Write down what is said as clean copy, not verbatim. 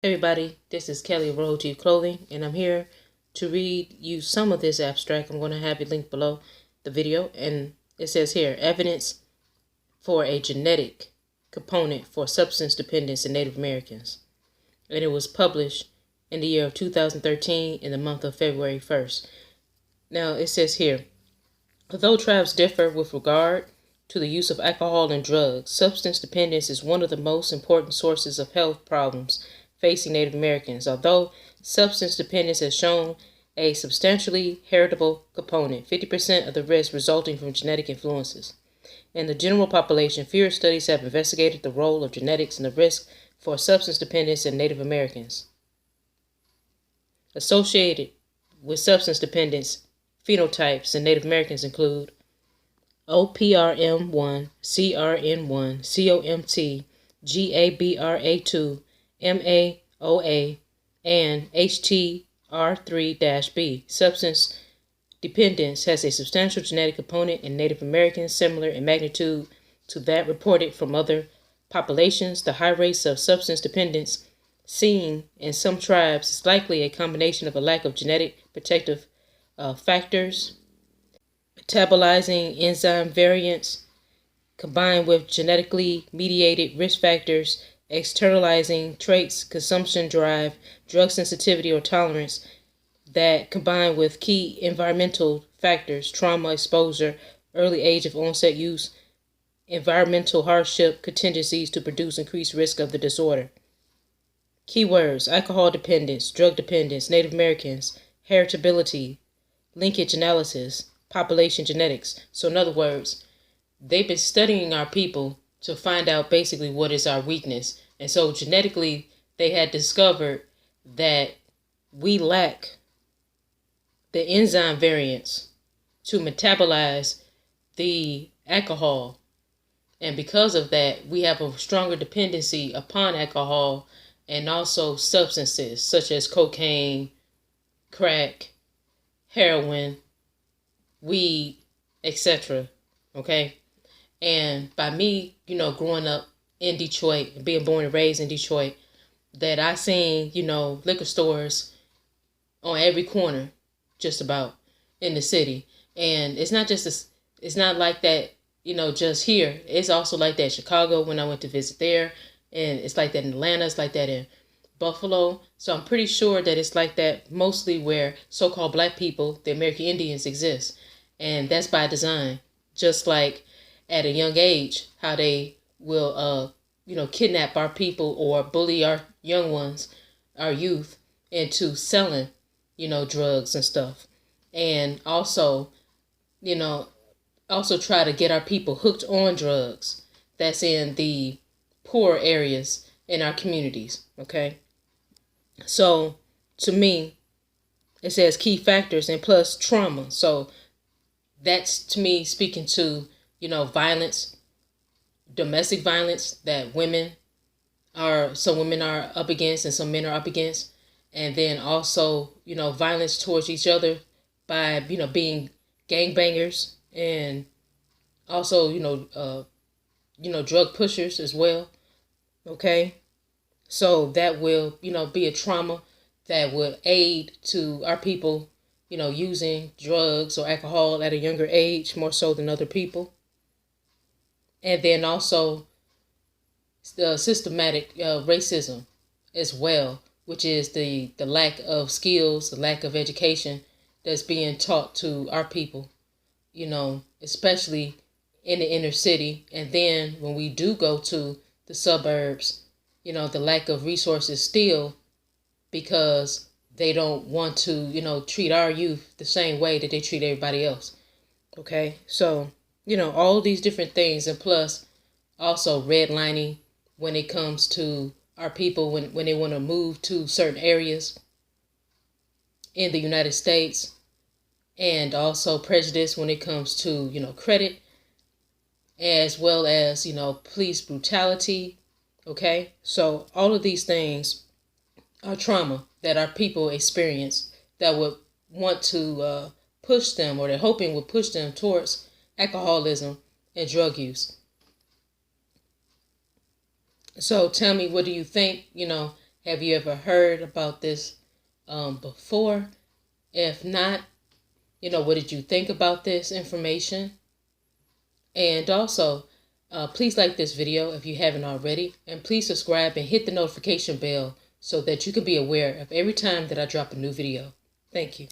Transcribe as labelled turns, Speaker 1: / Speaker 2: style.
Speaker 1: Hey everybody, this is Kelly of Road to Your Clothing, and I'm here to read you some of this abstract. I'm going to have it linked below the video, and it says here, evidence for a genetic component for substance dependence in Native Americans. And it was published in the year of 2013 in the month of February 1st. Now it says here, although tribes differ with regard to the use of alcohol and drugs, substance dependence is one of the most important sources of health problems facing Native Americans, although substance dependence has shown a substantially heritable component, 50% of the risk resulting from genetic influences. In the general population, fewer studies have investigated the role of genetics and the risk for substance dependence in Native Americans. Associated with substance dependence phenotypes in Native Americans include OPRM1, CRN1, COMT, GABRA2, MAOA, and HTR3-B. Substance dependence has a substantial genetic component in Native Americans, similar in magnitude to that reported from other populations. The high rates of substance dependence seen in some tribes is likely a combination of a lack of genetic protective factors, metabolizing enzyme variants, combined with genetically mediated risk factors, externalizing traits, consumption drive, drug sensitivity or tolerance, that combine with key environmental factors, trauma, exposure, early age of onset use, environmental hardship, contingencies to produce increased risk of the disorder. Keywords: alcohol dependence, drug dependence, Native Americans, heritability, linkage analysis, population genetics. So in other words, they've been studying our people to find out basically what is our weakness. And so genetically, they had discovered that we lack the enzyme variants to metabolize the alcohol. And because of that, we have a stronger dependency upon alcohol and also substances such as cocaine, crack, heroin, weed, etc. Okay? And by me, growing up in Detroit, being born and raised in Detroit, that I seen, liquor stores on every corner, just about, in the city. And it's not like that, just here. It's also like that in Chicago when I went to visit there. And it's like that in Atlanta. It's like that in Buffalo. So I'm pretty sure that it's like that mostly where so-called black people, the American Indians, exist. And that's by design. Just like at a young age, how they will, kidnap our people or bully our young ones, our youth, into selling, drugs and stuff. And also, try to get our people hooked on drugs that's in the poor areas in our communities, okay? So, to me, it says key factors and plus trauma. So, that's, to me, speaking to, violence, domestic violence that some women are up against and some men are up against. And then also, violence towards each other by, being gangbangers and also, drug pushers as well. Okay. So that will, be a trauma that will aid to our people, using drugs or alcohol at a younger age, more so than other people. And then also the systematic racism as well, which is the lack of skills, the lack of education that's being taught to our people, especially in the inner city. And then when we do go to the suburbs, the lack of resources still, because they don't want to, treat our youth the same way that they treat everybody else. Okay, so, all these different things, and plus also redlining when it comes to our people when they want to move to certain areas in the United States, and also prejudice when it comes to, credit, as well as, police brutality. Okay, so all of these things are trauma that our people experience that would want to push them, or they're hoping will push them towards alcoholism and drug use. So tell me, what do you think, Have you ever heard about this before? If not, what did you think about this information? And also, please like this video if you haven't already. And please subscribe and hit the notification bell so that you can be aware of every time that I drop a new video. Thank you.